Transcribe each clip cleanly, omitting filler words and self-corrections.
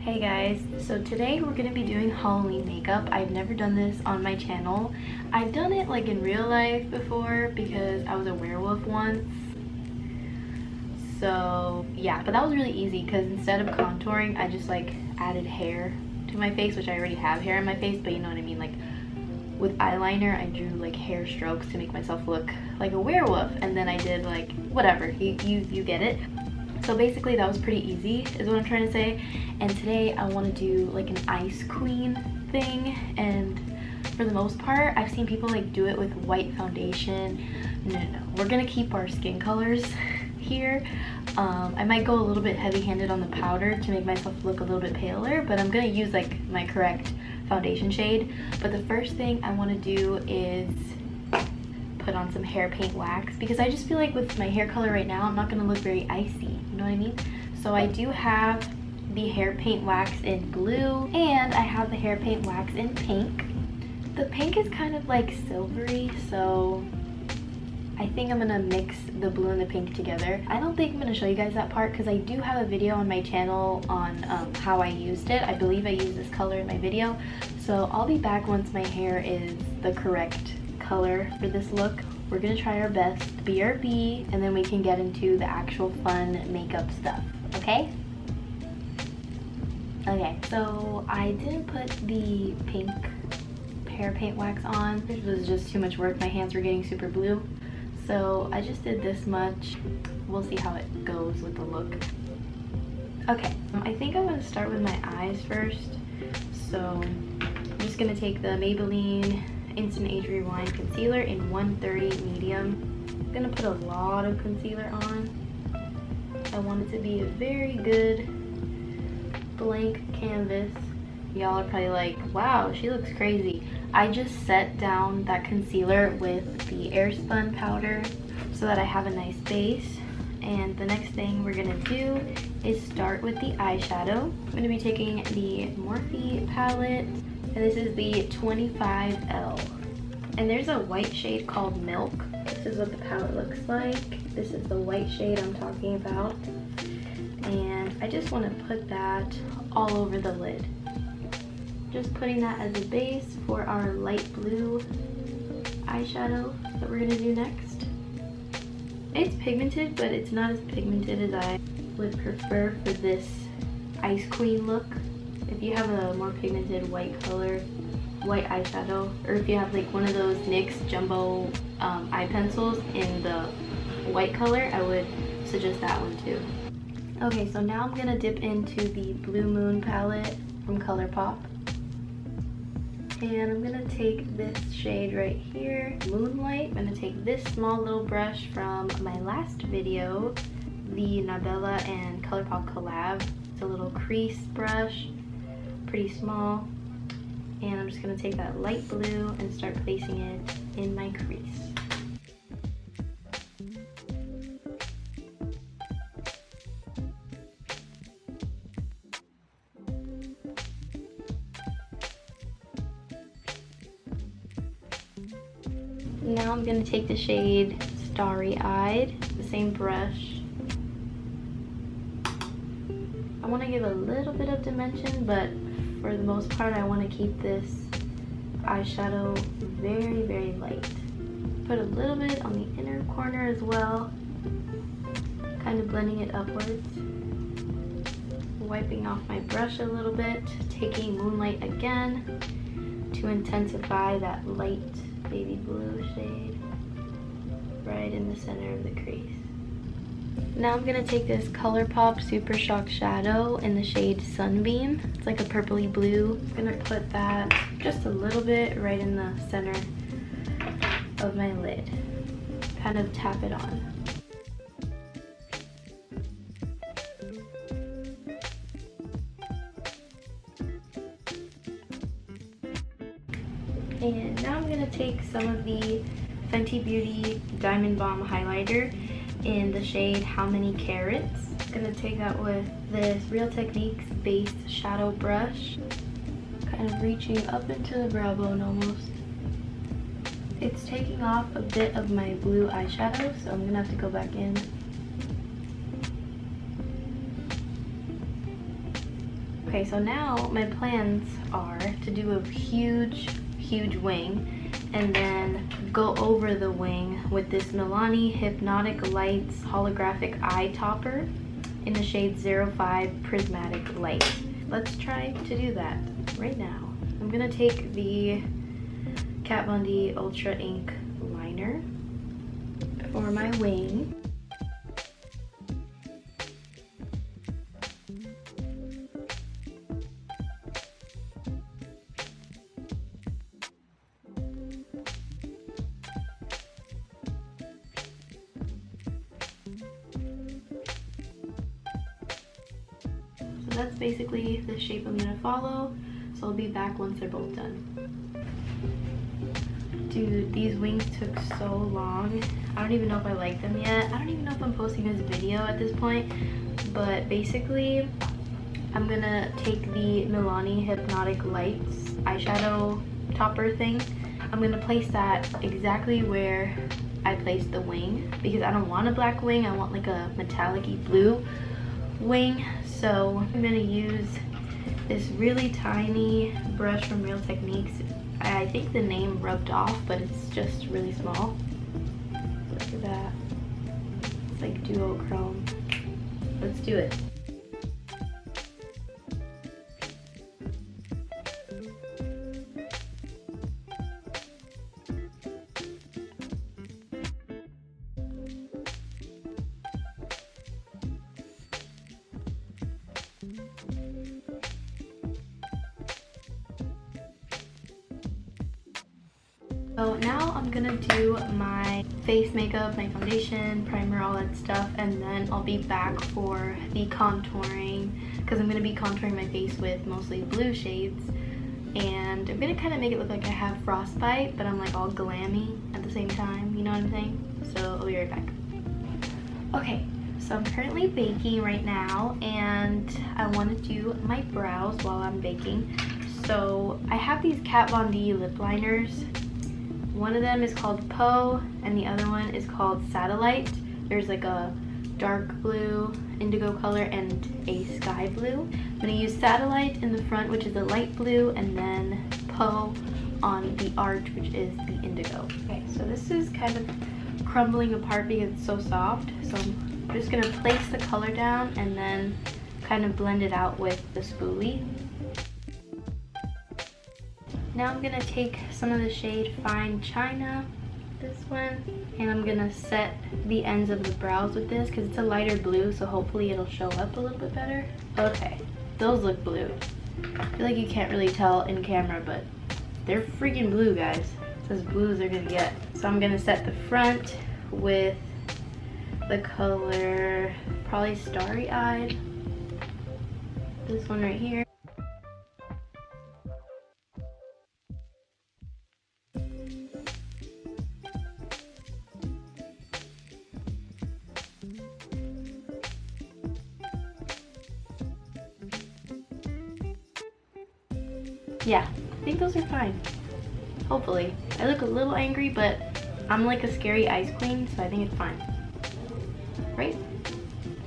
Hey guys, so today we're gonna be doing Halloween makeup. I've never done this on my channel. I've done it like in real life before because I was a werewolf once. So yeah, but that was really easy because instead of contouring, I just like added hair to my face, which I already have hair in my face, but you know what I mean? Like with eyeliner, I drew like hair strokes to make myself look like a werewolf, and then I did like whatever, you get it. So basically that was pretty easy is what I'm trying to say. And today I want to do like an ice queen thing, and for the most part I've seen people like do it with white foundation. No, we're gonna keep our skin colors here. I might go a little bit heavy-handed on the powder to make myself look a little bit paler, but I'm gonna use like my correct foundation shade. But the first thing I want to do is put on some hair paint wax, because I just feel like with my hair color right now I'm not gonna look very icy, you know what I mean? So I do have the hair paint wax in blue, and I have the hair paint wax in pink. The pink is kind of like silvery, so I think I'm gonna mix the blue and the pink together. I don't think I'm gonna show you guys that part because I do have a video on my channel on how I used it. I believe I used this color in my video, so I'll be back once my hair is the correct color for this look. We're gonna try our best, BRB, and then we can get into the actual fun makeup stuff, okay? Okay, so I didn't put the pink hair paint wax on. This was just too much work. My hands were getting super blue. So I just did this much. We'll see how it goes with the look. Okay, I think I'm gonna start with my eyes first. So I'm just gonna take the Maybelline Instant Age Rewind Concealer in 130 medium. I'm gonna put a lot of concealer on. I want it to be a very good blank canvas. Y'all are probably like, wow, she looks crazy. I just set down that concealer with the Airspun powder so that I have a nice base. And the next thing we're gonna do is start with the eyeshadow. I'm gonna be taking the Morphe palette, and this is the 25L. And there's a white shade called Milk. This is what the palette looks like. This is the white shade I'm talking about. And I just want to put that all over the lid. Just putting that as a base for our light blue eyeshadow that we're gonna do next. It's pigmented, but it's not as pigmented as I would prefer for this Ice Queen look. If you have a more pigmented white color, white eyeshadow, or if you have like one of those NYX jumbo eye pencils in the white color, I would suggest that one too. Okay, so now I'm gonna dip into the Blue Moon palette from ColourPop. And I'm gonna take this shade right here, Moonlight. I'm gonna take this small little brush from my last video, the Nabella and ColourPop collab. It's a little crease brush, pretty small. And I'm just gonna take that light blue and start placing it in my crease. Now I'm going to take the shade Starry Eyed, the same brush. I want to give a little bit of dimension, but for the most part I want to keep this eyeshadow very, very light. Put a little bit on the inner corner as well, kind of blending it upwards. Wiping off my brush a little bit, taking Moonlight again to intensify that light baby blue shade right in the center of the crease. Now I'm gonna take this ColourPop Super Shock Shadow in the shade Sunbeam. It's like a purpley blue. I'm gonna put that just a little bit right in the center of my lid. Kind of tap it on. And now I'm gonna take some of the Fenty Beauty Diamond Bomb highlighter in the shade How Many Carats. I'm gonna take that with this Real Techniques base shadow brush, kind of reaching up into the brow bone almost. It's taking off a bit of my blue eyeshadow, so I'm gonna have to go back in. Okay, so now my plans are to do a huge wing and then go over the wing with this Milani Hypnotic Lights holographic eye topper in the shade 05 Prismatic Light. Let's try to do that right now. I'm gonna take the Kat Von D Ultra Ink liner for my wing. So that's basically the shape I'm gonna follow. So I'll be back once they're both done. Dude, these wings took so long. I don't even know if I like them yet. I don't even know if I'm posting this video at this point. But basically, I'm gonna take the Milani Hypnotic Lights eyeshadow topper thing. I'm gonna place that exactly where I placed the wing because I don't want a black wing. I want like a metallic-y blue wing. So I'm gonna use this really tiny brush from Real Techniques. I think the name rubbed off, but it's just really small. Look at that. It's like duochrome. Let's do it. So now I'm gonna do my face makeup, my foundation, primer, all that stuff, and then I'll be back for the contouring because I'm gonna be contouring my face with mostly blue shades, and I'm gonna kind of make it look like I have frostbite, but I'm like all glammy at the same time, you know what I'm saying? So I'll be right back. Okay, so I'm currently baking right now, and I want to do my brows while I'm baking. So I have these Kat Von D lip liners. One of them is called Poe and the other one is called Satellite. There's like a dark blue, indigo color, and a sky blue. I'm gonna use Satellite in the front, which is the light blue, and then Poe on the arch, which is the indigo. Okay, so this is kind of crumbling apart because it's so soft. So I'm just gonna place the color down and then kind of blend it out with the spoolie. Now I'm gonna take some of the shade Fine China, this one, and I'm gonna set the ends of the brows with this because it's a lighter blue, so hopefully it'll show up a little bit better. Okay, those look blue. I feel like you can't really tell in camera, but they're freaking blue, guys. It's as blue as they're gonna get. So I'm gonna set the front with the color, probably Starry Eyed. This one right here. Yeah, I think those are fine. Hopefully. I look a little angry, but I'm like a scary ice queen, so I think it's fine. Right?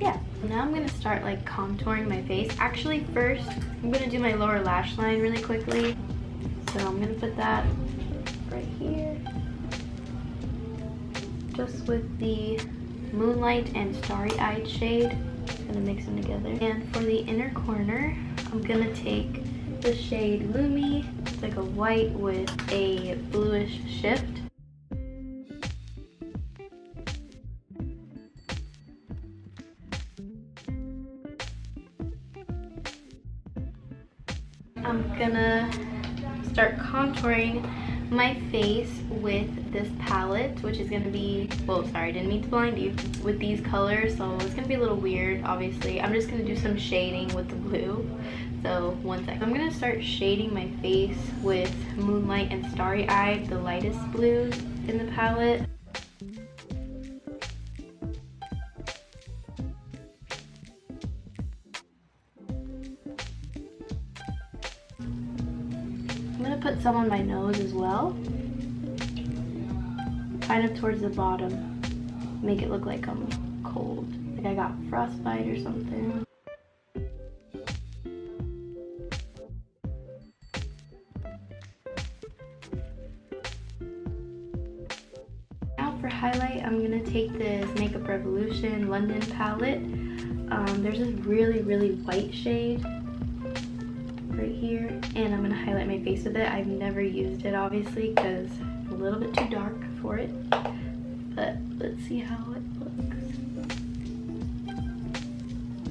Yeah. Now I'm gonna start like contouring my face. Actually, first, I'm gonna do my lower lash line really quickly. So I'm gonna put that right here. Just with the Moonlight and Starry Eyed shade. Just gonna mix them together. And for the inner corner, I'm gonna take the shade Lumi. It's like a white with a bluish shift. I'm gonna start contouring my face with this palette, which is gonna be, well, sorry, I didn't mean to blind you, with these colors, so it's gonna be a little weird, obviously. I'm just gonna do some shading with the blue. So one sec. I'm gonna start shading my face with Moonlight and Starry Eyed, the lightest blues in the palette. I'm gonna put some on my nose as well. Kind of towards the bottom. Make it look like I'm cold. Like I got frostbite or something. eye, I'm gonna take this Makeup Revolution London palette. There's this really white shade right here, and I'm gonna highlight my face with it. I've never used it obviously because it's a little bit too dark for it, but let's see how it looks.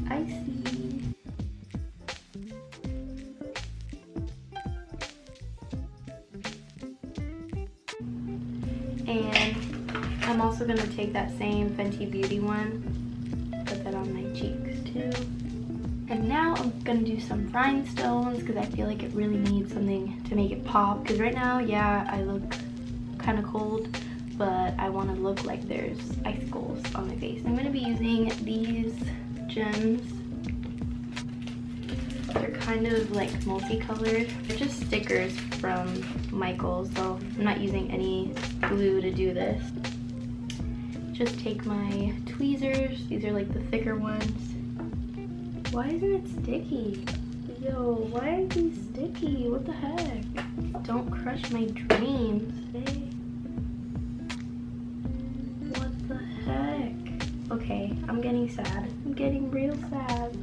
I see. And I'm also gonna take that same Fenty Beauty one, put that on my cheeks too. And now I'm gonna do some rhinestones because I feel like it really needs something to make it pop. Because right now, yeah, I look kind of cold, but I want to look like there's icicles on my face. I'm gonna be using these gems. They're kind of like multicolored. They're just stickers from Michaels, so I'm not using any glue to do this. Just take my tweezers. These are like the thicker ones. Why isn't it sticky? Yo, why are these sticky? What the heck? Don't crush my dreams. Hey. What the heck? Okay, I'm getting sad. I'm getting real sad.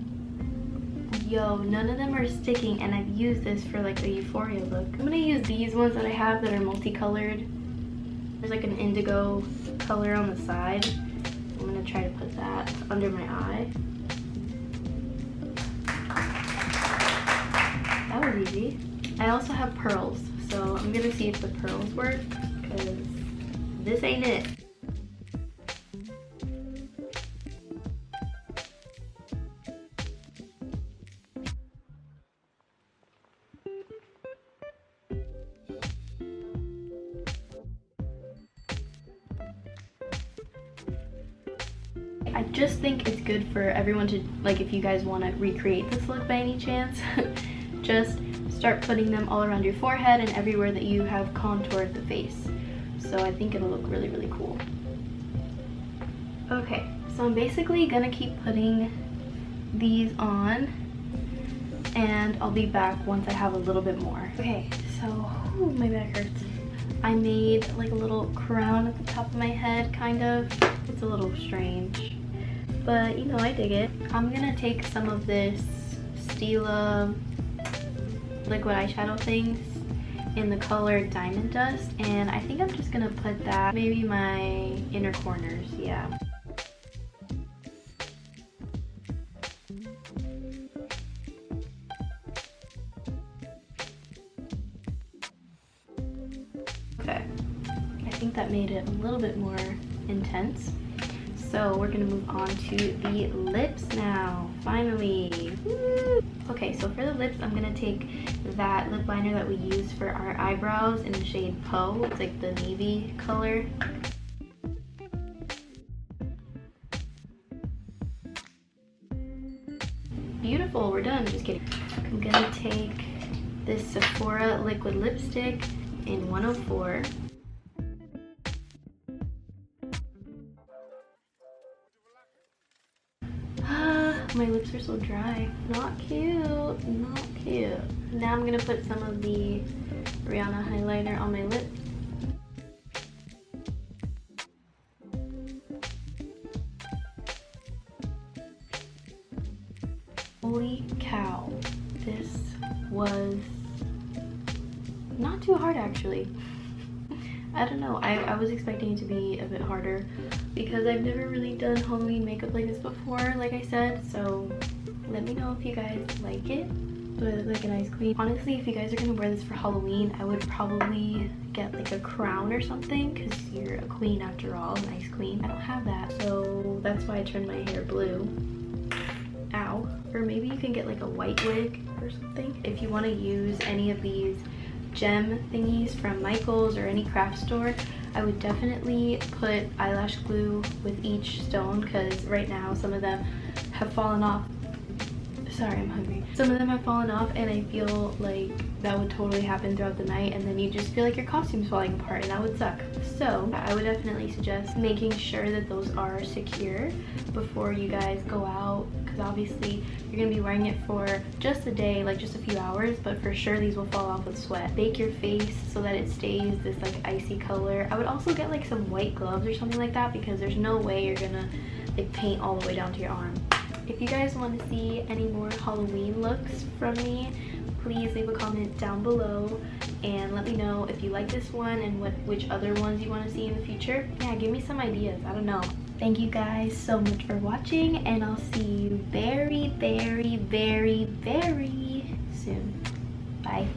Yo, none of them are sticking, and I've used this for like a Euphoria look. I'm gonna use these ones that I have that are multicolored. There's like an indigo color on the side. I'm gonna try to put that under my eye. That was easy. I also have pearls, so I'm gonna see if the pearls work, because this ain't it. I just think it's good for everyone to, like, if you guys want to recreate this look by any chance, just start putting them all around your forehead and everywhere that you have contoured the face. So I think it'll look really cool. Okay, so I'm basically gonna keep putting these on, and I'll be back once I have a little bit more. Okay, so ooh, my back hurts. I made like a little crown at the top of my head, kind of. It's a little strange, but you know, I dig it. I'm gonna take some of this Stila liquid eyeshadow things in the color Diamond Dust, and I think I'm just gonna put that maybe my inner corners. Yeah. Okay, I think that made it a little bit more intense. So we're gonna move on to the lips now, finally. Woo! Okay, so for the lips, I'm gonna take that lip liner that we use for our eyebrows in the shade Poe. It's like the navy color. Beautiful, we're done, just kidding. I'm gonna take this Sephora liquid lipstick in 104. My lips are so dry. Not cute, not cute. Now I'm gonna put some of the Rihanna highlighter on my lips. Holy cow, this was not too hard actually. I don't know, I was expecting it to be a bit harder because I've never really done Halloween makeup like this before, like I said, so let me know if you guys like it. Do I look like a nice queen? Honestly, if you guys are gonna wear this for Halloween, I would probably get like a crown or something because you're a queen after all, a nice queen. I don't have that, so that's why I turned my hair blue. Ow. Or maybe you can get like a white wig or something. If you want to use any of these gem thingies from Michaels or any craft store, I would definitely put eyelash glue with each stone because right now some of them have fallen off Sorry, I'm hungry. Some of them have fallen off, and I feel like that would totally happen throughout the night, and then you just feel like your costume's falling apart, and that would suck. So I would definitely suggest making sure that those are secure before you guys go out, because obviously you're gonna be wearing it for just a day, like just a few hours, but for sure these will fall off with sweat. Bake your face so that it stays this like icy color. I would also get like some white gloves or something like that, because there's no way you're gonna like paint all the way down to your arm. If you guys want to see any more Halloween looks from me, please leave a comment down below and let me know if you like this one and which other ones you want to see in the future. Yeah, give me some ideas. I don't know. Thank you guys so much for watching, and I'll see you very, very, very, very soon. Bye.